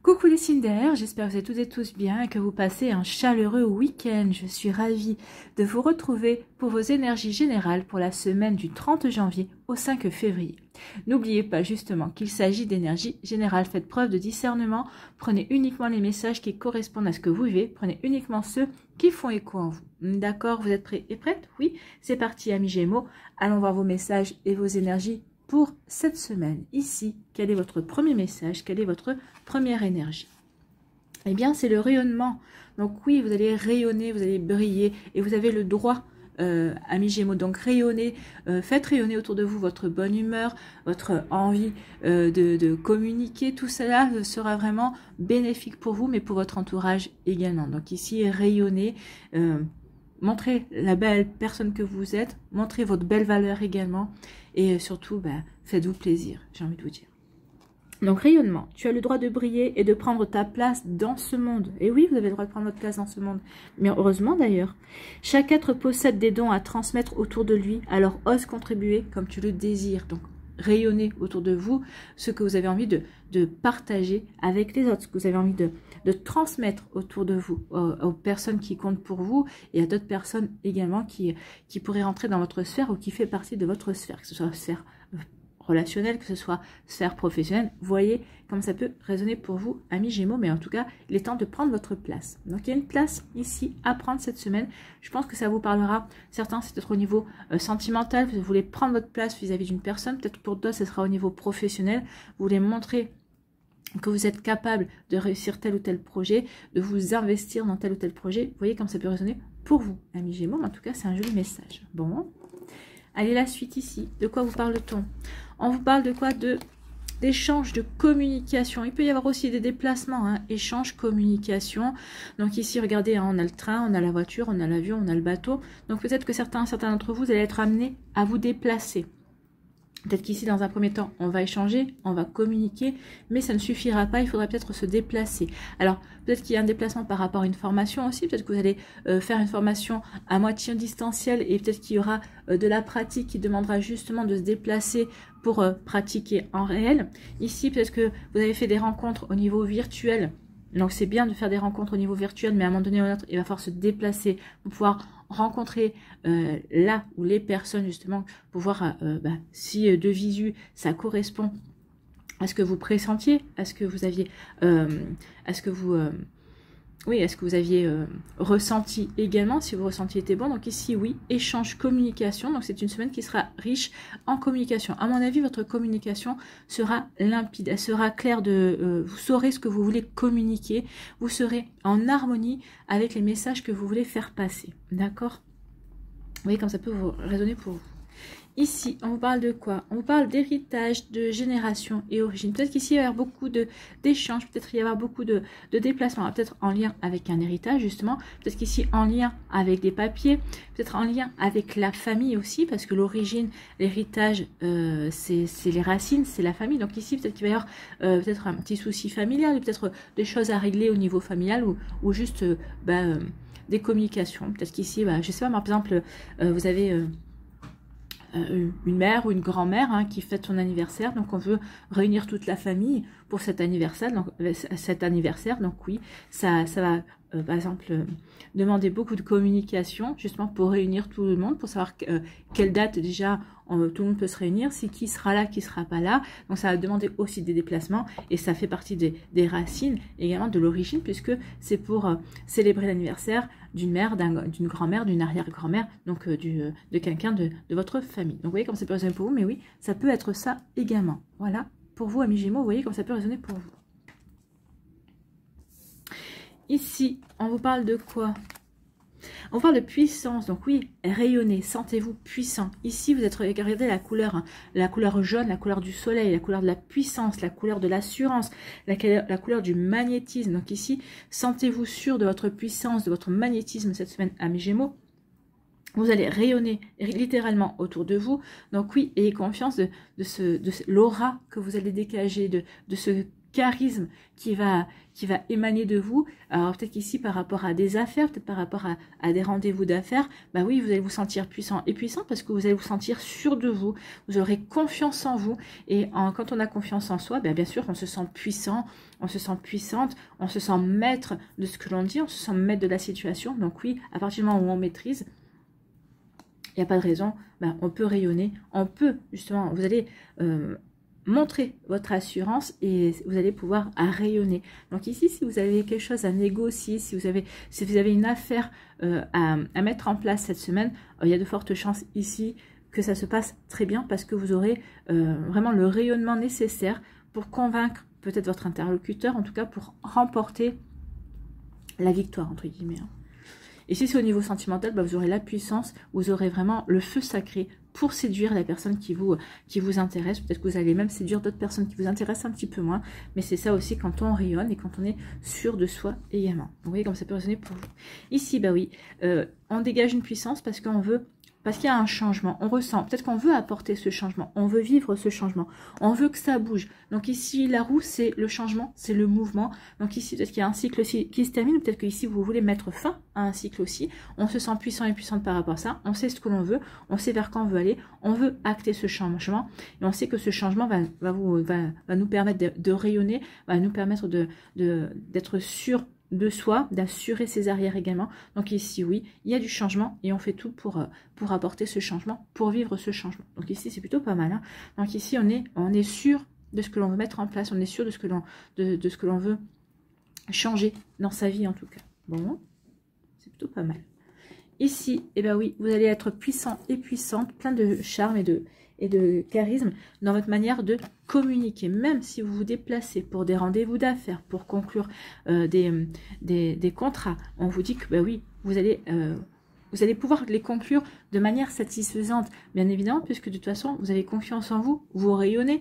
Coucou les signes d'air, j'espère que vous êtes toutes et tous bien et que vous passez un chaleureux week-end. Je suis ravie de vous retrouver pour vos énergies générales pour la semaine du 30 janvier au 5 février. N'oubliez pas justement qu'il s'agit d'énergie générale. Faites preuve de discernement, prenez uniquement les messages qui correspondent à ce que vous vivez, prenez uniquement ceux qui font écho en vous. D'accord, vous êtes prêts et prêtes? Oui, c'est parti amis Gémeaux, allons voir vos messages et vos énergies pour cette semaine. Ici, quel est votre premier message? Quelle est votre première énergie? Eh bien, c'est le rayonnement. Donc oui, vous allez rayonner, vous allez briller et vous avez le droit, amis Gémeaux. Donc rayonnez, faites rayonner autour de vous votre bonne humeur, votre envie de communiquer. Tout cela sera vraiment bénéfique pour vous, mais pour votre entourage également. Donc ici, rayonnez. Montrez la belle personne que vous êtes, montrez votre belle valeur également et surtout, faites-vous plaisir, j'ai envie de vous dire. Donc, rayonnement, tu as le droit de briller et de prendre ta place dans ce monde. Et oui, vous avez le droit de prendre votre place dans ce monde. Mais heureusement d'ailleurs, chaque être possède des dons à transmettre autour de lui, alors ose contribuer comme tu le désires. Donc, rayonnez autour de vous ce que vous avez envie de partager avec les autres, ce que vous avez envie de transmettre autour de vous, aux personnes qui comptent pour vous et à d'autres personnes également qui pourraient rentrer dans votre sphère ou qui fait partie de votre sphère, que ce soit sphère relationnelle, que ce soit sphère professionnelle. Voyez comme ça peut résonner pour vous, amis Gémeaux, mais en tout cas, il est temps de prendre votre place. Donc, il y a une place ici à prendre cette semaine. Je pense que ça vous parlera. Certains, c'est peut-être au niveau sentimental, vous voulez prendre votre place vis-à-vis d'une personne. Peut-être pour d'autres, ce sera au niveau professionnel. Vous voulez montrer que vous êtes capable de réussir tel ou tel projet, de vous investir dans tel ou tel projet. Vous voyez comme ça peut résonner pour vous, amis Gémeaux, mais en tout cas, c'est un joli message. Bon, allez, la suite ici. De quoi vous parle-t-on? On vous parle de quoi? D'échange, de communication. Il peut y avoir aussi des déplacements, hein, échange, communication. Donc ici, regardez, hein, on a le train, on a la voiture, on a l'avion, on a le bateau. Donc peut-être que certains d'entre vous, vous allez être amenés à vous déplacer. Peut-être qu'ici, dans un premier temps, on va échanger, on va communiquer, mais ça ne suffira pas, il faudra peut-être se déplacer. Alors, peut-être qu'il y a un déplacement par rapport à une formation aussi, peut-être que vous allez faire une formation à moitié distancielle et peut-être qu'il y aura de la pratique qui demandera justement de se déplacer pour pratiquer en réel. Ici, peut-être que vous avez fait des rencontres au niveau virtuel. Donc, c'est bien de faire des rencontres au niveau virtuel, mais à un moment donné ou à un autre, il va falloir se déplacer pour pouvoir rencontrer là où les personnes, justement, pour voir si de visu, ça correspond à ce que vous pressentiez, à ce que vous aviez, est-ce que vous aviez ressenti également, si vos ressentis étaient bons. Donc ici, oui, échange, communication. Donc c'est une semaine qui sera riche en communication. À mon avis, votre communication sera limpide, elle sera claire. Vous saurez ce que vous voulez communiquer. Vous serez en harmonie avec les messages que vous voulez faire passer. D'accord? Vous voyez comme ça peut vous résonner pour vous. Ici, on vous parle de quoi? On vous parle d'héritage, de génération et origine. Peut-être qu'ici, il va y avoir beaucoup d'échanges, peut-être il y avoir beaucoup de déplacements, peut-être en lien avec un héritage, justement. Peut-être qu'ici, en lien avec des papiers, peut-être en lien avec la famille aussi, parce que l'origine, l'héritage, c'est les racines, c'est la famille. Donc ici, peut-être qu'il va y avoir peut-être un petit souci familial, peut-être des choses à régler au niveau familial ou juste des communications. Peut-être qu'ici, je ne sais pas, par exemple, vous avez... une mère ou une grand-mère qui fête son anniversaire, donc on veut réunir toute la famille pour cet anniversaire, donc oui, ça va par exemple demander beaucoup de communication justement pour réunir tout le monde, pour savoir quelle date déjà tout le monde peut se réunir, si qui sera là, qui sera pas là. Donc ça va demander aussi des déplacements et ça fait partie des racines, également de l'origine, puisque c'est pour célébrer l'anniversaire d'une mère, d'une grand-mère, d'une arrière-grand-mère, donc de quelqu'un de votre famille. Donc vous voyez comme ça peut résonner pour vous, mais oui, ça peut être ça également. Voilà, pour vous amis Gémeaux, vous voyez comme ça peut résonner pour vous. Ici, on vous parle de quoi? On parle de puissance, donc oui, rayonnez, sentez-vous puissant. Ici, vous êtes, regardez la couleur jaune, la couleur du soleil, la couleur de la puissance, la couleur de l'assurance, la couleur du magnétisme. Donc ici, sentez-vous sûr de votre puissance, de votre magnétisme cette semaine, amis Gémeaux. Vous allez rayonner littéralement autour de vous. Donc oui, ayez confiance de l'aura que vous allez dégager, de ce charisme qui va émaner de vous. Alors peut-être qu'ici par rapport à des affaires, peut-être par rapport à des rendez-vous d'affaires, bah oui, vous allez vous sentir puissant et puissant parce que vous allez vous sentir sûr de vous, vous aurez confiance en vous et quand on a confiance en soi, bien sûr on se sent puissant, on se sent puissante, on se sent maître de ce que l'on dit, on se sent maître de la situation. Donc oui, à partir du moment où on maîtrise, il n'y a pas de raison, on peut rayonner, on peut justement, vous allez montrer votre assurance et vous allez pouvoir rayonner. Donc ici, si vous avez quelque chose à négocier, si vous avez une affaire à mettre en place cette semaine, il y a de fortes chances ici que ça se passe très bien parce que vous aurez vraiment le rayonnement nécessaire pour convaincre peut-être votre interlocuteur, en tout cas pour remporter la victoire, entre guillemets. Et si c'est au niveau sentimental, vous aurez la puissance, vous aurez vraiment le feu sacré pour séduire la personne qui vous intéresse. Peut-être que vous allez même séduire d'autres personnes qui vous intéressent un petit peu moins. Mais c'est ça aussi quand on rayonne et quand on est sûr de soi également. Vous voyez comme ça peut résonner pour vous. Ici, oui, on dégage une puissance parce qu'on veut... Parce qu'il y a un changement, on ressent, peut-être qu'on veut apporter ce changement, on veut vivre ce changement, on veut que ça bouge. Donc ici, la roue, c'est le changement, c'est le mouvement. Donc ici, peut-être qu'il y a un cycle aussi qui se termine, peut-être que ici, vous voulez mettre fin à un cycle aussi. On se sent puissant et puissante par rapport à ça, on sait ce que l'on veut, on sait vers quoi on veut aller, on veut acter ce changement. Et on sait que ce changement va nous permettre de rayonner, va nous permettre d'être sûr de soi, d'assurer ses arrières également. Donc ici, oui, il y a du changement et on fait tout pour apporter ce changement, pour vivre ce changement. Donc ici, c'est plutôt pas mal. Donc ici, on est sûr de ce que l'on veut mettre en place, on est sûr de ce que l'on veut changer dans sa vie en tout cas. Bon, c'est plutôt pas mal. Ici, oui, vous allez être puissant et puissante, plein de charme et de charisme dans votre manière de communiquer. Même si vous vous déplacez pour des rendez-vous d'affaires, pour conclure des contrats, on vous dit que oui, vous allez pouvoir les conclure de manière satisfaisante, bien évidemment, puisque de toute façon, vous avez confiance en vous, vous rayonnez.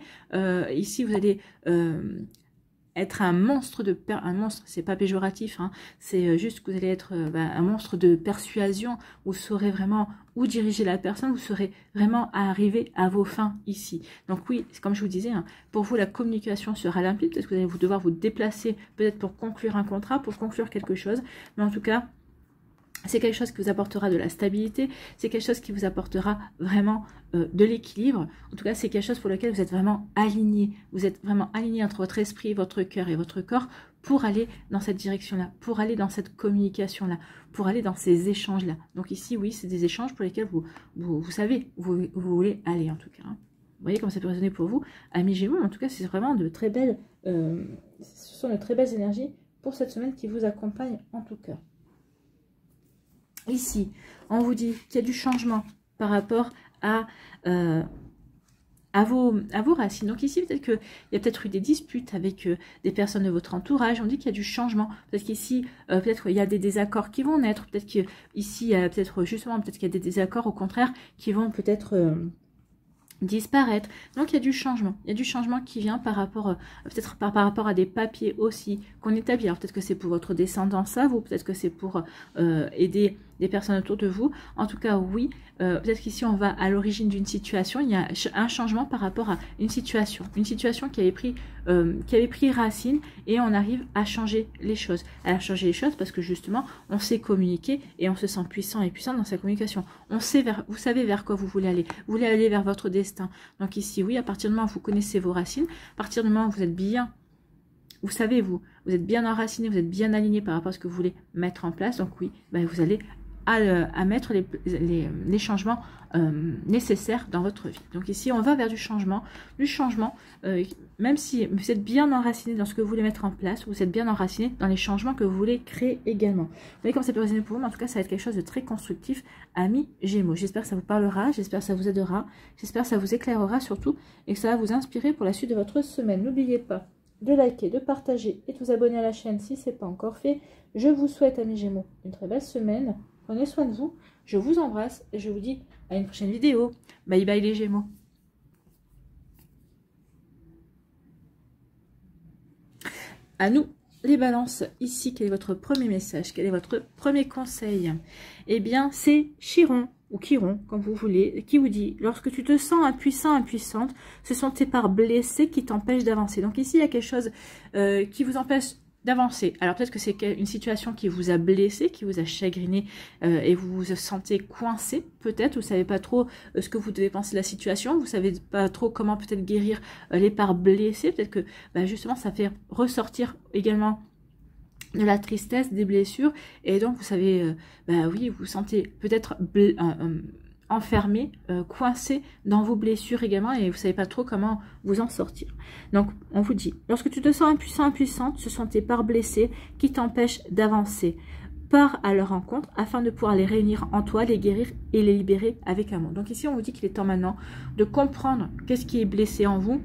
Ici, vous allez être un monstre un monstre, c'est pas péjoratif, c'est juste que vous allez être un monstre de persuasion. Vous saurez vraiment où diriger la personne, vous saurez vraiment arriver à vos fins ici. Donc oui, comme je vous disais, pour vous la communication sera limpide, peut-être que vous allez devoir vous déplacer peut-être pour conclure un contrat, pour conclure quelque chose, mais en tout cas c'est quelque chose qui vous apportera de la stabilité, c'est quelque chose qui vous apportera vraiment de l'équilibre. En tout cas, c'est quelque chose pour lequel vous êtes vraiment aligné. Vous êtes vraiment aligné entre votre esprit, votre cœur et votre corps pour aller dans cette direction-là, pour aller dans cette communication-là, pour aller dans ces échanges-là. Donc ici, oui, c'est des échanges pour lesquels vous savez où vous voulez aller en tout cas. Vous voyez comment ça peut résonner pour vous. Amis Gémeaux, en tout cas, c'est vraiment de très belles, ce sont de très belles énergies pour cette semaine qui vous accompagnent en tout cas. Ici, on vous dit qu'il y a du changement par rapport à vos racines. Donc ici, peut-être qu'il y a peut-être eu des disputes avec des personnes de votre entourage. On dit qu'il y a du changement. Peut-être qu'ici, peut-être il y a des désaccords qui vont naître. Peut-être qu'ici, peut-être justement, peut-être qu'il y a des désaccords au contraire qui vont peut-être disparaître. Donc il y a du changement. Il y a du changement qui vient par rapport, peut-être par rapport à des papiers aussi qu'on établit. Alors peut-être que c'est pour votre descendance à vous, peut-être que c'est pour aider des personnes autour de vous. En tout cas, oui, peut-être qu'ici on va à l'origine d'une situation. Il y a un changement par rapport à une situation qui avait pris racine et on arrive à changer les choses. À changer les choses parce que justement, on sait communiquer et on se sent puissant et puissant dans sa communication. Vous savez vers quoi vous voulez aller. Vous voulez aller vers votre destin. Donc ici, oui, à partir du moment où vous connaissez vos racines, à partir du moment où vous êtes bien, vous savez, vous êtes bien enraciné, vous êtes bien aligné par rapport à ce que vous voulez mettre en place. Donc oui, vous allez à mettre les changements nécessaires dans votre vie. Donc ici, on va vers du changement, même si vous êtes bien enraciné dans ce que vous voulez mettre en place, vous êtes bien enraciné dans les changements que vous voulez créer également. Vous voyez comme ça peut résonner pour vous, mais en tout cas, ça va être quelque chose de très constructif, amis Gémeaux. J'espère que ça vous parlera, j'espère que ça vous aidera, j'espère que ça vous éclairera surtout, et que ça va vous inspirer pour la suite de votre semaine. N'oubliez pas de liker, de partager et de vous abonner à la chaîne si ce n'est pas encore fait. Je vous souhaite, amis Gémeaux, une très belle semaine. Prenez soin de vous, je vous embrasse et je vous dis à une prochaine vidéo. Bye bye les Gémeaux. À nous les balances, ici, quel est votre premier message? Quel est votre premier conseil? Eh bien, c'est Chiron. ou Chiron, comme vous voulez, qui vous dit, lorsque tu te sens impuissant, impuissante, ce sont tes parts blessées qui t'empêchent d'avancer. Donc ici, il y a quelque chose qui vous empêche d'avancer. Alors peut-être que c'est une situation qui vous a blessé, qui vous a chagriné et vous vous sentez coincé, peut-être, vous ne savez pas trop ce que vous devez penser de la situation, vous ne savez pas trop comment peut-être guérir les parts blessées, peut-être que justement ça fait ressortir également de la tristesse, des blessures, et donc vous savez, oui, vous vous sentez peut-être enfermé, coincé dans vos blessures également, et vous savez pas trop comment vous en sortir. Donc on vous dit, lorsque tu te sens impuissant, impuissante, ce sont tes parts blessées qui t'empêchent d'avancer. Pars à leur rencontre afin de pouvoir les réunir en toi, les guérir et les libérer avec amour. Donc ici on vous dit qu'il est temps maintenant de comprendre qu'est-ce qui est blessé en vous,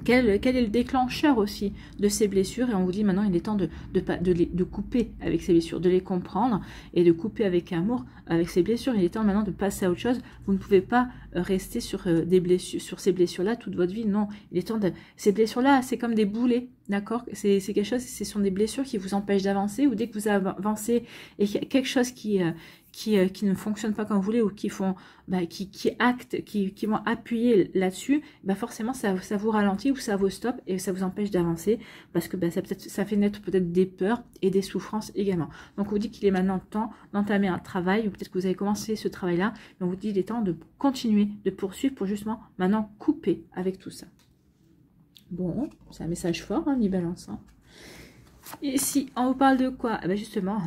quel est le déclencheur aussi de ces blessures, et on vous dit maintenant il est temps de couper avec ces blessures, de les comprendre et de couper avec amour avec ces blessures. Il est temps maintenant de passer à autre chose. Vous ne pouvez pas rester sur des blessures, sur ces blessures là toute votre vie. Non, il est temps de... Ces blessures là, c'est comme des boulets, d'accord, c'est quelque chose, ce sont des blessures qui vous empêchent d'avancer, ou dès que vous avancez et qu'il y a quelque chose qui ne fonctionne pas comme vous voulez, ou qui font qui vont appuyer là-dessus, forcément ça vous ralentit ou ça vous stoppe et ça vous empêche d'avancer, parce que ça fait naître peut-être des peurs et des souffrances également. Donc on vous dit qu'il est maintenant temps d'entamer un travail, ou peut-être que vous avez commencé ce travail-là, mais on vous dit qu'il est temps de continuer, de poursuivre pour justement maintenant couper avec tout ça. Bon, c'est un message fort, hein, les balances. Hein. Et si on vous parle de quoi? Justement,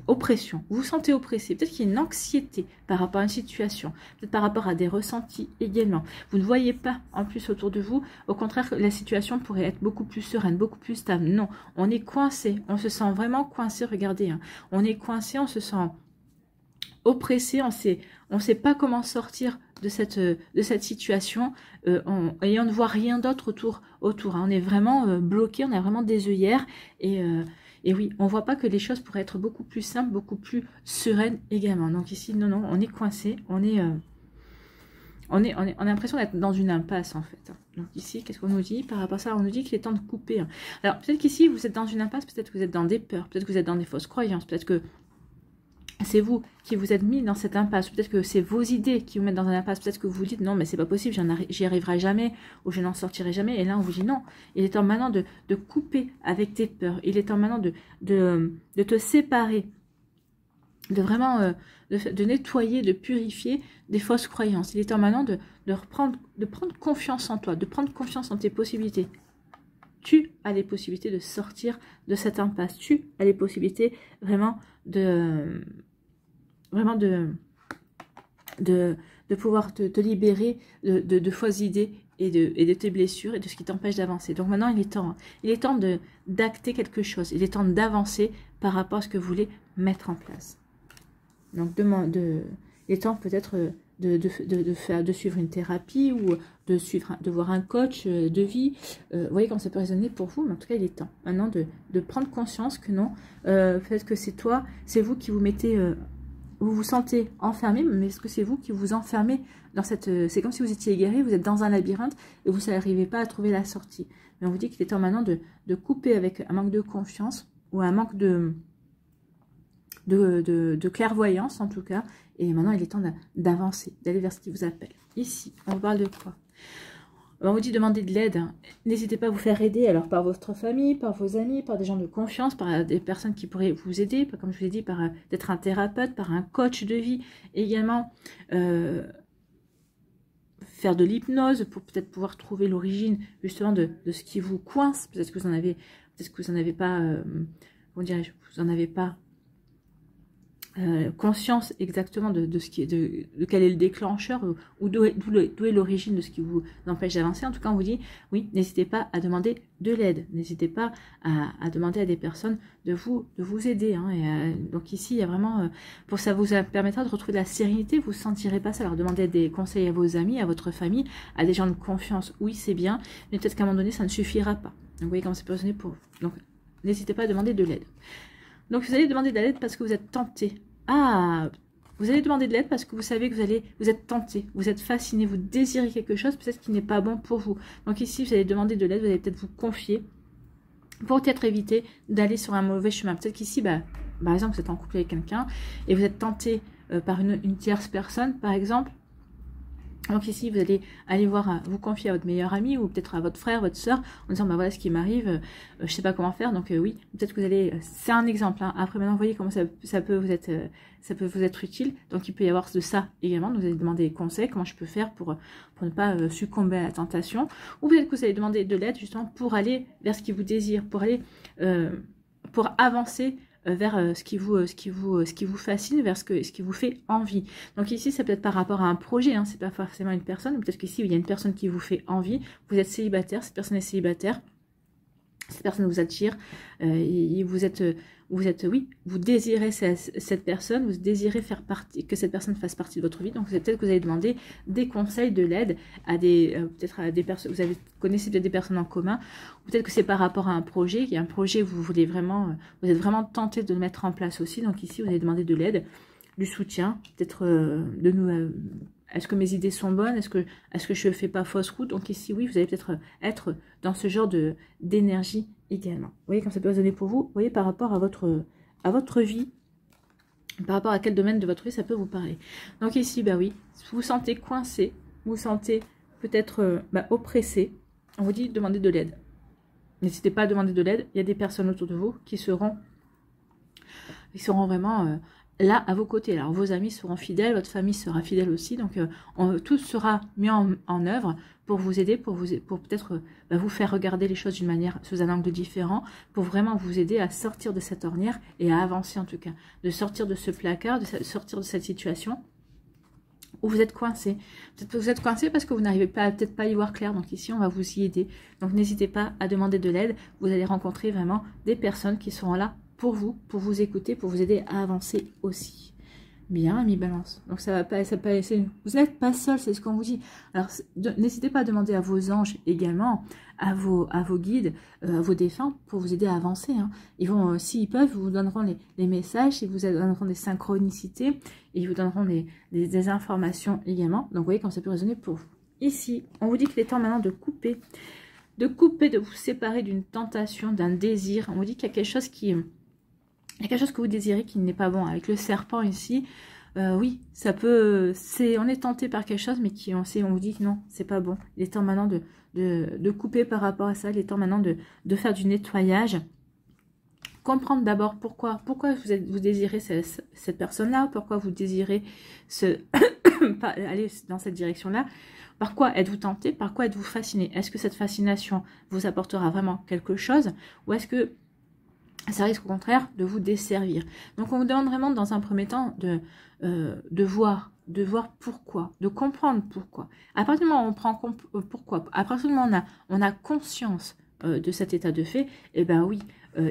oppression. Vous vous sentez oppressé. Peut-être qu'il y a une anxiété par rapport à une situation. Peut-être par rapport à des ressentis également. Vous ne voyez pas en plus autour de vous. Au contraire, la situation pourrait être beaucoup plus sereine, beaucoup plus stable. Non, on est coincé. On se sent vraiment coincé. Regardez, hein. On est coincé, on se sent oppressé. On ne sait pas comment sortir de cette situation, et on ne voit rien d'autre autour. Hein. On est vraiment bloqué, on a vraiment des œillères, et oui, on ne voit pas que les choses pourraient être beaucoup plus simples, beaucoup plus sereines également. Donc ici, non, on est coincé, on a l'impression d'être dans une impasse en fait. Donc ici, qu'est-ce qu'on nous dit par rapport à ça? On nous dit qu'il est temps de couper. Hein. Alors peut-être qu'ici, vous êtes dans une impasse, peut-être que vous êtes dans des peurs, peut-être que vous êtes dans des fausses croyances, peut-être que c'est vous qui vous êtes mis dans cette impasse, peut-être que c'est vos idées qui vous mettent dans un impasse, peut-être que vous vous dites non mais c'est pas possible, j'y arriverai jamais, ou je n'en sortirai jamais, et là on vous dit non, il est temps maintenant de couper avec tes peurs, il est temps maintenant de te séparer, de vraiment de nettoyer, de purifier des fausses croyances. Il est temps maintenant de prendre confiance en toi, de prendre confiance en tes possibilités. Tu as les possibilités de sortir de cette impasse, tu as les possibilités vraiment de pouvoir te libérer de fausses idées et de tes blessures et de ce qui t'empêche d'avancer. Donc maintenant, il est temps d'acter quelque chose. Il est temps d'avancer par rapport à ce que vous voulez mettre en place. Donc, il est temps peut-être de suivre une thérapie ou de voir un coach de vie. Vous voyez comment ça peut résonner pour vous, mais en tout cas, il est temps maintenant de prendre conscience que non, peut-être que c'est vous qui vous mettez... vous vous sentez enfermé, mais est-ce que c'est vous qui vous enfermez dans cette... C'est comme si vous étiez égaré, vous êtes dans un labyrinthe et vous n'arrivez pas à trouver la sortie. Mais on vous dit qu'il est temps maintenant de couper avec un manque de confiance ou un manque de clairvoyance en tout cas. Et maintenant, il est temps d'avancer, d'aller vers ce qui vous appelle. Ici, on vous parle de quoi? On vous dit demander de l'aide. N'hésitez pas à vous faire aider alors par votre famille, par vos amis, par des gens de confiance, par des personnes qui pourraient vous aider, comme je vous ai dit, par d'être un thérapeute, par un coach de vie également. Faire de l'hypnose pour peut-être pouvoir trouver l'origine justement de ce qui vous coince. Peut-être que vous en avez pas, comment dirais-je, vous en avez pas conscience exactement de ce qui est de quel est le déclencheur ou d'où est l'origine de ce qui vous empêche d'avancer. En tout cas, on vous dit oui, n'hésitez pas à demander de l'aide, n'hésitez pas à demander à des personnes de vous aider. Hein, donc ici, il y a vraiment pour ça vous permettra de retrouver de la sérénité. Vous ne sentirez pas ça. Alors demandez des conseils à vos amis, à votre famille, à des gens de confiance. Oui, c'est bien, mais peut-être qu'à un moment donné, ça ne suffira pas. Donc vous voyez comment c'est positionné pour vous. Donc n'hésitez pas à demander de l'aide. Donc vous allez demander de l'aide parce que vous êtes tenté. Ah, vous allez demander de l'aide parce que vous savez que vous êtes tenté, vous êtes fasciné, vous désirez quelque chose peut-être qui n'est pas bon pour vous. Donc ici, vous allez demander de l'aide, vous allez peut-être vous confier pour peut-être éviter d'aller sur un mauvais chemin. Peut-être qu'ici, par exemple, vous êtes en couple avec quelqu'un et vous êtes tenté par une tierce personne, par exemple. Donc ici, vous allez aller voir, vous confier à votre meilleur ami ou peut-être à votre frère, votre soeur, en disant, bah voilà ce qui m'arrive, je sais pas comment faire. Donc oui, peut-être que vous allez, c'est un exemple. Hein. Après maintenant, vous voyez comment ça peut vous être utile. Donc il peut y avoir de ça également. Donc, vous allez demander des conseils, comment je peux faire pour ne pas succomber à la tentation. Ou peut-être que vous allez demander de l'aide justement pour aller vers ce qui vous désire, pour aller, pour avancer vers ce qui vous fascine, vers ce qui vous fait envie. Donc ici, ça peut être par rapport à un projet, hein, c'est pas forcément une personne. Peut-être qu'ici, il y a une personne qui vous fait envie. Vous êtes célibataire, cette personne est célibataire. Cette personne vous attire, oui, vous désirez cette personne, vous désirez faire partie, que cette personne fasse partie de votre vie. Donc peut-être que vous allez demander des conseils, de l'aide à peut-être à des personnes, connaissez peut-être des personnes en commun, ou peut-être que c'est par rapport à un projet. Il y a un projet, vous êtes vraiment tenté de le mettre en place aussi. Donc ici, vous allez demander de l'aide, du soutien, peut-être est-ce que mes idées sont bonnes? Est-ce que je ne fais pas fausse route? Donc ici, oui, vous allez peut-être être dans ce genre d'énergie également. Vous voyez comme ça peut résonner pour vous. Vous voyez par rapport à votre vie, par rapport à quel domaine de votre vie ça peut vous parler. Donc ici, bah oui, vous vous sentez coincé, vous vous sentez peut-être oppressé. On vous dit demandez de l'aide. N'hésitez pas à demander de l'aide. Il y a des personnes autour de vous qui seront vraiment... là, à vos côtés. Alors, vos amis seront fidèles, votre famille sera fidèle aussi. Donc, tout sera mis en œuvre pour vous aider, pour peut-être vous faire regarder les choses d'une manière, sous un angle différent, pour vraiment vous aider à sortir de cette ornière et à avancer en tout cas. De sortir de ce placard, de sortir de cette situation où vous êtes coincé. Peut-être que vous êtes coincé parce que vous n'arrivez peut-être pas à y voir clair. Donc ici, on va vous y aider. Donc, n'hésitez pas à demander de l'aide. Vous allez rencontrer vraiment des personnes qui seront là pour vous écouter, pour vous aider à avancer aussi. Bien, ami Balance. Donc ça va pas, vous n'êtes pas seul, c'est ce qu'on vous dit. Alors n'hésitez pas à demander à vos anges également, à vos guides, à vos défunts, pour vous aider à avancer. Hein. Ils vont, s'ils peuvent, vous donneront les messages, ils vous donneront des synchronicités, et ils vous donneront des informations également. Donc vous voyez comme ça peut résonner pour vous. Ici, on vous dit qu'il est temps maintenant de couper, de vous séparer d'une tentation, d'un désir. On vous dit qu'il y a quelque chose il y a quelque chose que vous désirez qui n'est pas bon. Avec le serpent ici, oui, ça peut... on est tenté par quelque chose, mais on vous dit que non, c'est pas bon. Il est temps maintenant de couper par rapport à ça. Il est temps maintenant de faire du nettoyage. Comprendre d'abord pourquoi vous désirez cette personne-là, pourquoi vous désirez aller dans cette direction-là. Par quoi êtes-vous tenté? Par quoi êtes-vous fasciné? Est-ce que cette fascination vous apportera vraiment quelque chose? Ou est-ce que ça risque au contraire de vous desservir? Donc on vous demande vraiment dans un premier temps de voir pourquoi, de comprendre pourquoi. À partir du moment où on prend pourquoi, à partir du moment où on a conscience de cet état de fait, et ben oui,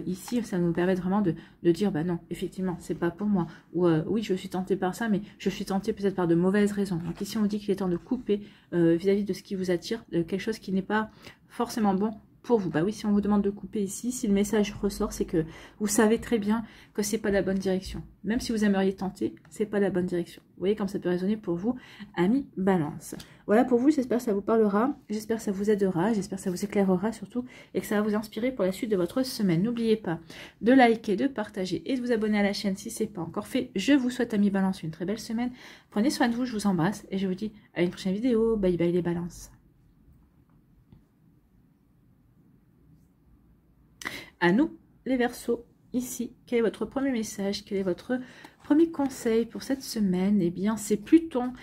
ici ça nous permet vraiment de dire bah non, effectivement c'est pas pour moi, ou oui je suis tentée par ça, mais je suis tentée peut-être par de mauvaises raisons. Donc ici on dit qu'il est temps de couper vis-à-vis de ce qui vous attire, de quelque chose qui n'est pas forcément bon pour vous. Bah oui, si on vous demande de couper ici, si le message ressort, c'est que vous savez très bien que c'est pas la bonne direction. Même si vous aimeriez tenter, c'est pas la bonne direction. Vous voyez comme ça peut résonner pour vous, amis Balance. Voilà pour vous, j'espère que ça vous parlera, j'espère que ça vous aidera, j'espère que ça vous éclairera surtout, et que ça va vous inspirer pour la suite de votre semaine. N'oubliez pas de liker, de partager et de vous abonner à la chaîne si ce n'est pas encore fait. Je vous souhaite, amis Balance, une très belle semaine. Prenez soin de vous, je vous embrasse, et je vous dis à une prochaine vidéo. Bye bye les balances. À nous, les Verseaux, ici, quel est votre premier message? Quel est votre premier conseil pour cette semaine? Eh bien, c'est Pluton,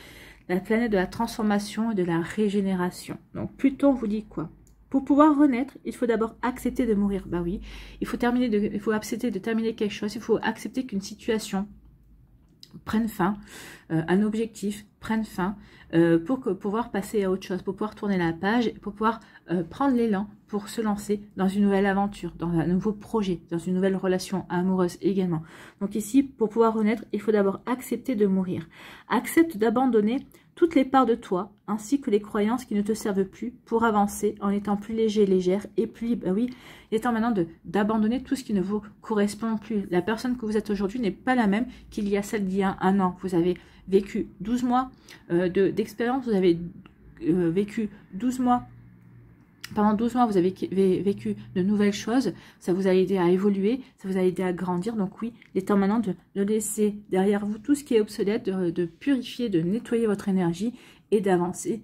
la planète de la transformation et de la régénération. Donc, Pluton vous dit quoi? Pour pouvoir renaître, il faut d'abord accepter de mourir. Bah oui, il faut accepter de terminer quelque chose, il faut accepter qu'une situation prenne fin, un objectif prenne fin, pour pouvoir passer à autre chose, pour pouvoir tourner la page, pour pouvoir prendre l'élan pour se lancer dans une nouvelle aventure, dans un nouveau projet, dans une nouvelle relation amoureuse également. Donc ici, pour pouvoir renaître, il faut d'abord accepter de mourir. Accepte d'abandonner toutes les parts de toi, ainsi que les croyances qui ne te servent plus, pour avancer en étant plus léger, légère et plus libre. Oui, il est temps maintenant d'abandonner tout ce qui ne vous correspond plus. La personne que vous êtes aujourd'hui n'est pas la même qu'il y a celle d'il y a un an. Vous avez vécu 12 mois d'expérience, vous avez vécu 12 mois Pendant 12 mois, vous avez vécu de nouvelles choses, ça vous a aidé à évoluer, ça vous a aidé à grandir. Donc oui, il est temps maintenant de laisser derrière vous tout ce qui est obsolète, de purifier, de nettoyer votre énergie et d'avancer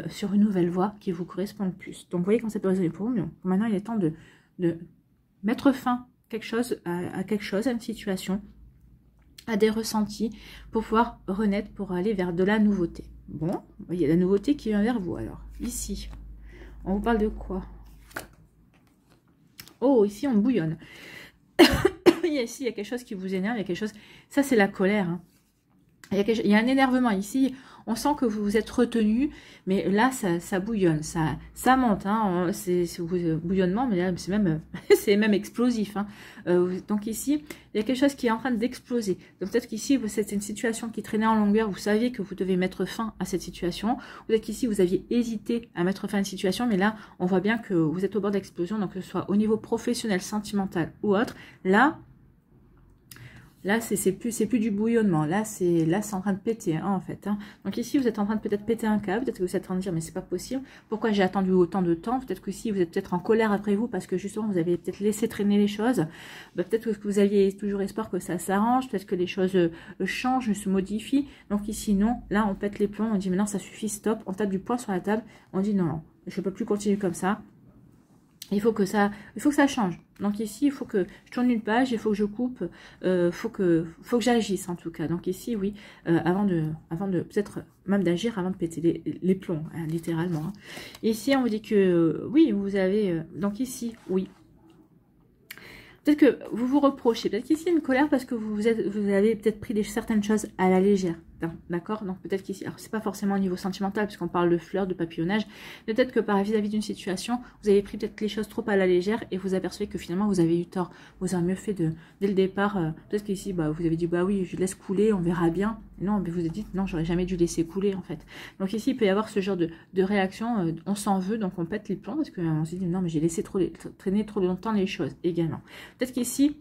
sur une nouvelle voie qui vous correspond le plus. Donc vous voyez quand ça peut résonner pour vous, maintenant il est temps de mettre fin à quelque chose, à une situation, à des ressentis, pour pouvoir renaître, pour aller vers de la nouveauté. Bon, il y a la nouveauté qui vient vers vous alors, ici. On vous parle de quoi? Oh, ici, on bouillonne. Ici, il y a quelque chose qui vous énerve, il y a quelque chose... Ça, c'est la colère. Hein. Il y a un énervement ici. On sent que vous vous êtes retenu, mais là, ça bouillonne, ça monte. Hein. C'est bouillonnement, mais là, c'est même explosif. Hein. Donc ici, il y a quelque chose qui est en train d'exploser. Donc peut-être qu'ici, c'est une situation qui traînait en longueur. Vous saviez que vous devez mettre fin à cette situation. Peut-être qu'ici, vous aviez hésité à mettre fin à une situation, mais là, on voit bien que vous êtes au bord d'explosion. Donc que ce soit au niveau professionnel, sentimental ou autre, là, c'est plus du bouillonnement. Là, c'est en train de péter, hein, en fait. Hein. Donc ici, vous êtes en train de peut-être péter un câble. Peut-être que vous êtes en train de dire, mais c'est pas possible. Pourquoi j'ai attendu autant de temps? Peut-être que si vous êtes peut-être en colère après vous, parce que justement, vous avez peut-être laissé traîner les choses. Peut-être que vous aviez toujours espoir que ça s'arrange. Peut-être que les choses changent, se modifient. Donc ici, non. Là, on pète les plombs. On dit, maintenant, ça suffit, stop. On tape du poing sur la table. On dit, non, je ne peux plus continuer comme ça. Il faut que ça change. Donc ici, il faut que je tourne une page, il faut que je coupe, faut que j'agisse en tout cas. Donc ici, oui, avant de peut-être même d'agir, avant de péter les plombs, hein, littéralement. Hein. Ici, on vous dit que oui, vous avez, donc ici, oui. Peut-être que vous vous reprochez, peut-être qu'ici il y a une colère parce que vous avez peut-être pris certaines choses à la légère. D'accord? Donc peut-être qu'ici, alors c'est pas forcément au niveau sentimental, puisqu'on parle de fleurs, de papillonnage, mais peut-être que vis-à-vis d'une situation, vous avez pris peut-être les choses trop à la légère et vous apercevez que finalement vous avez eu tort. Vous avez mieux fait dès le départ, peut-être qu'ici, vous avez dit, bah oui, je laisse couler, on verra bien. Et non, mais vous avez dit, non, j'aurais jamais dû laisser couler en fait. Donc ici, il peut y avoir ce genre de réaction, on s'en veut, donc on pète les plombs, parce qu'on se dit, non, mais j'ai laissé traîner trop longtemps les choses également. Peut-être qu'ici,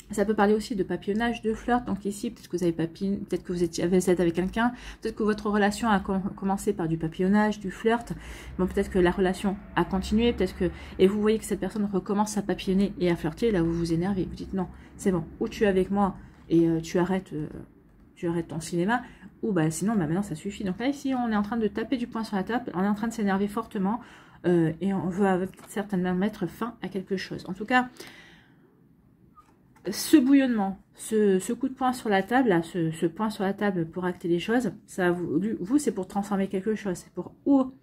ça peut parler aussi de papillonnage, de flirt. Donc ici, peut-être que vous avez peut-être que vous êtes avec quelqu'un, peut-être que votre relation a commencé par du papillonnage, du flirt. Bon, peut-être que la relation a continué, peut-être que et vous voyez que cette personne recommence à papillonner et à flirter. Là, vous vous énervez, vous dites non, c'est bon. Ou tu es avec moi et tu arrêtes ton cinéma. Ou sinon, maintenant ça suffit. Donc là, ici, on est en train de taper du poing sur la table, on est en train de s'énerver fortement et on veut certainement mettre fin à quelque chose. En tout cas. Ce bouillonnement, ce coup de poing sur la table, là, ce poing sur la table pour acter les choses, ça vous c'est pour transformer quelque chose. C'est pour où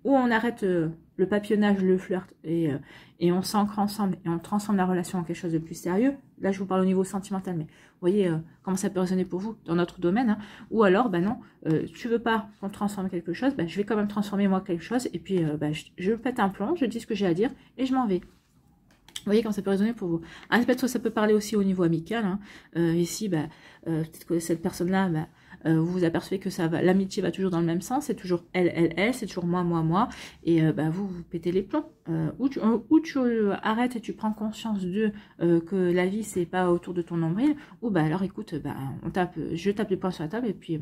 on arrête le papillonnage, le flirt et on s'ancre ensemble et on transforme la relation en quelque chose de plus sérieux. Là, je vous parle au niveau sentimental, mais vous voyez comment ça peut résonner pour vous dans notre domaine. Hein. Ou alors, non, tu veux pas qu'on transforme quelque chose, je vais quand même transformer moi quelque chose et puis je pète un plomb, je dis ce que j'ai à dire et je m'en vais. Vous voyez comment ça peut résonner pour vous. Peut-être que ça peut parler aussi au niveau amical. Hein. Ici, peut-être que cette personne-là, vous vous apercevez que l'amitié va toujours dans le même sens. C'est toujours elle, c'est toujours moi. Et vous pétez les plombs. Ou tu arrêtes et tu prends conscience que la vie, c'est pas autour de ton nombril. Ou alors, écoute, je tape les poings sur la table et puis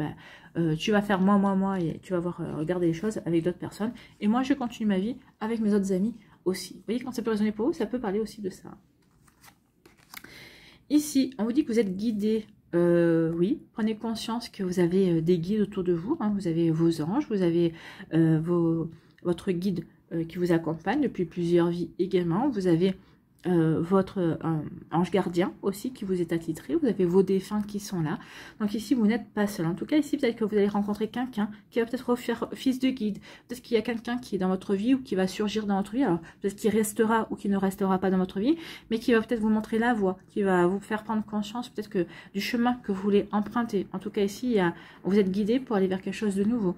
tu vas faire moi et tu vas regarder les choses avec d'autres personnes. Et moi, je continue ma vie avec mes autres amis aussi. Vous voyez quand ça peut résonner pour vous, ça peut parler aussi de ça. Ici, on vous dit que vous êtes guidé. Oui, prenez conscience que vous avez des guides autour de vous. Hein, vous avez vos anges, vous avez votre guide qui vous accompagne depuis plusieurs vies également. Vous avez votre ange gardien aussi qui vous est attitré. Vous avez vos défunts qui sont là. Donc ici, vous n'êtes pas seul. En tout cas, ici, peut-être que vous allez rencontrer quelqu'un qui va peut-être faire office de guide. Peut-être qu'il y a quelqu'un qui est dans votre vie ou qui va surgir dans votre vie. Alors, peut-être qu'il restera ou qu'il ne restera pas dans votre vie, mais qui va peut-être vous montrer la voie, qui va vous faire prendre conscience peut-être que du chemin que vous voulez emprunter. En tout cas, ici, vous êtes guidé pour aller vers quelque chose de nouveau.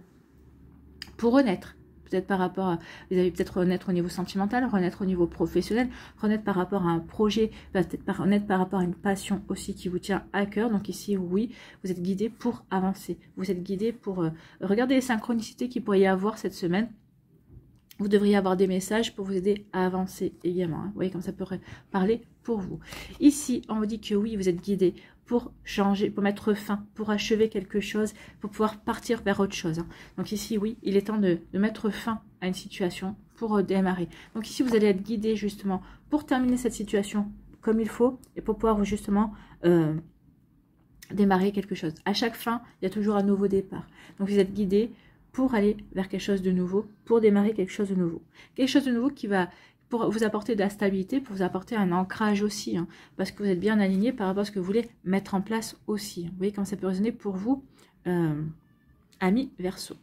Pour renaître. Peut-être par rapport à, vous allez peut-être renaître au niveau sentimental, renaître au niveau professionnel, renaître par rapport à un projet, peut-être renaître par rapport à une passion aussi qui vous tient à cœur. Donc ici, oui, vous êtes guidé pour avancer. Vous êtes guidé pour regarder les synchronicités qu'il pourrait y avoir cette semaine. Vous devriez avoir des messages pour vous aider à avancer également. Hein. Vous voyez comme ça pourrait parler pour vous. Ici, on vous dit que oui, vous êtes guidé pour changer, pour mettre fin, pour achever quelque chose, pour pouvoir partir vers autre chose. Hein. Donc ici, oui, il est temps de mettre fin à une situation pour démarrer. Donc ici, vous allez être guidé justement pour terminer cette situation comme il faut et pour pouvoir justement démarrer quelque chose. À chaque fin, il y a toujours un nouveau départ. Donc vous êtes guidé pour aller vers quelque chose de nouveau, pour démarrer quelque chose de nouveau. Quelque chose de nouveau qui va pour vous apporter de la stabilité, pour vous apporter un ancrage aussi, hein, parce que vous êtes bien aligné par rapport à ce que vous voulez mettre en place aussi. Vous voyez comment ça peut résonner pour vous, amis Verseau.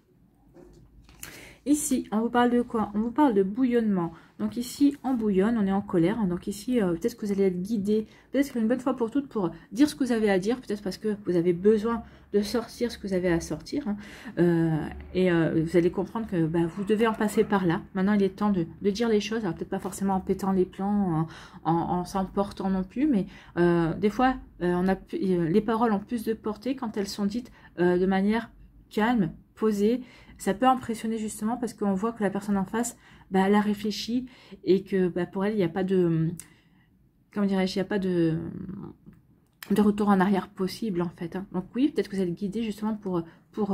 Ici, on vous parle de quoi? On vous parle de bouillonnement. Donc ici, on bouillonne, on est en colère. Donc ici, peut-être que vous allez être guidé, peut-être qu'une bonne fois pour toutes pour dire ce que vous avez à dire, peut-être parce que vous avez besoin de sortir ce que vous avez à sortir. Hein. Vous allez comprendre que vous devez en passer par là. Maintenant, il est temps de dire les choses. Alors peut-être pas forcément en pétant les plans, en s'emportant non plus, mais des fois, les paroles ont plus de portée quand elles sont dites de manière calme, posée. Ça peut impressionner justement parce qu'on voit que la personne en face, elle a réfléchi et que pour elle, il n'y a pas de, comment dirais-je, il n'y a pas de retour en arrière possible en fait. Hein. Donc oui, peut-être que vous êtes guidé justement pour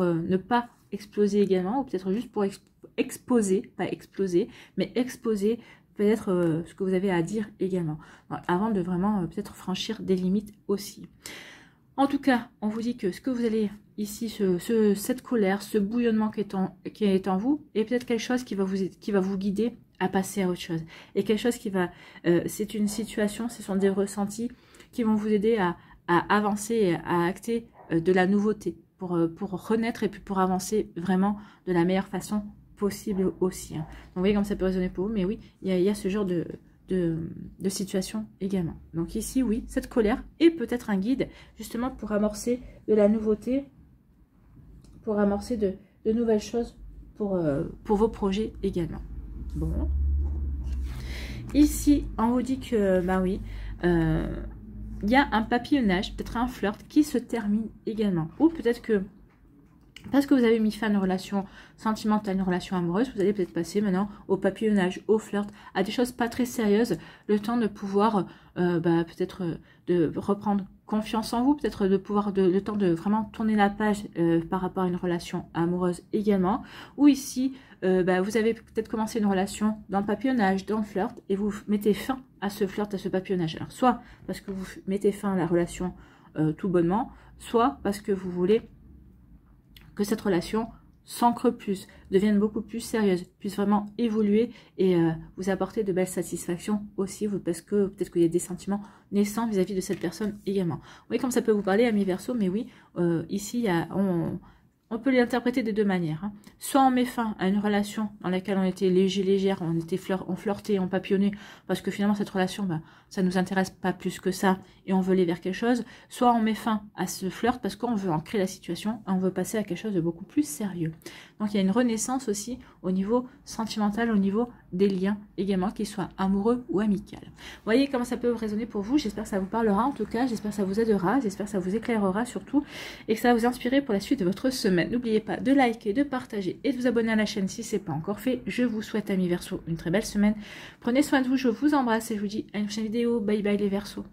ne pas exploser également, ou peut-être juste pour exposer, pas exploser, mais exposer peut-être ce que vous avez à dire également, avant de vraiment peut-être franchir des limites aussi. En tout cas, on vous dit que ce que vous allez ici, cette colère, ce bouillonnement qui est en vous, est peut-être quelque chose qui va vous guider à passer à autre chose. Et quelque chose qui va, c'est une situation, ce sont des ressentis qui vont vous aider à avancer, à acter de la nouveauté, pour renaître et puis pour avancer vraiment de la meilleure façon possible aussi. Hein. Donc vous voyez comme ça peut résonner pour vous, mais oui, il y a ce genre de situation également. Donc ici, oui, cette colère est peut-être un guide justement pour amorcer de la nouveauté, pour amorcer de nouvelles choses pour vos projets également. Bon. Ici, on vous dit que, oui, il y a un papillonnage, peut-être un flirt qui se termine également. Ou peut-être que parce que vous avez mis fin à une relation sentimentale, une relation amoureuse, vous allez peut-être passer maintenant au papillonnage, au flirt, à des choses pas très sérieuses, le temps de pouvoir peut-être de reprendre confiance en vous, peut-être de pouvoir le temps de vraiment tourner la page par rapport à une relation amoureuse également, ou ici vous avez peut-être commencé une relation dans le papillonnage, dans le flirt, et vous mettez fin à ce flirt, à ce papillonnage. Alors soit parce que vous mettez fin à la relation tout bonnement, soit parce que vous voulez que cette relation s'ancre plus, devienne beaucoup plus sérieuse, puisse vraiment évoluer et vous apporter de belles satisfactions aussi, parce que peut-être qu'il y a des sentiments naissants vis-à-vis de cette personne également. Vous voyez comme ça peut vous parler, amis Verseau, mais oui, ici, on peut l'interpréter de deux manières. Hein. Soit on met fin à une relation dans laquelle on était légère, on flirtait, on papillonnait, parce que finalement cette relation, ça ne nous intéresse pas plus que ça, et on veut aller vers quelque chose. Soit on met fin à ce flirt parce qu'on veut ancrer la situation, et on veut passer à quelque chose de beaucoup plus sérieux. Donc il y a une renaissance aussi au niveau sentimental, au niveau des liens également, qu'ils soient amoureux ou amicaux. Vous voyez comment ça peut résonner pour vous. J'espère que ça vous parlera en tout cas, j'espère que ça vous aidera, j'espère que ça vous éclairera surtout, et que ça va vous inspirer pour la suite de votre semaine. N'oubliez pas de liker, de partager et de vous abonner à la chaîne si ce n'est pas encore fait. Je vous souhaite, amis Verseau, une très belle semaine. Prenez soin de vous, je vous embrasse et je vous dis à une prochaine vidéo. Bye bye les Verseaux.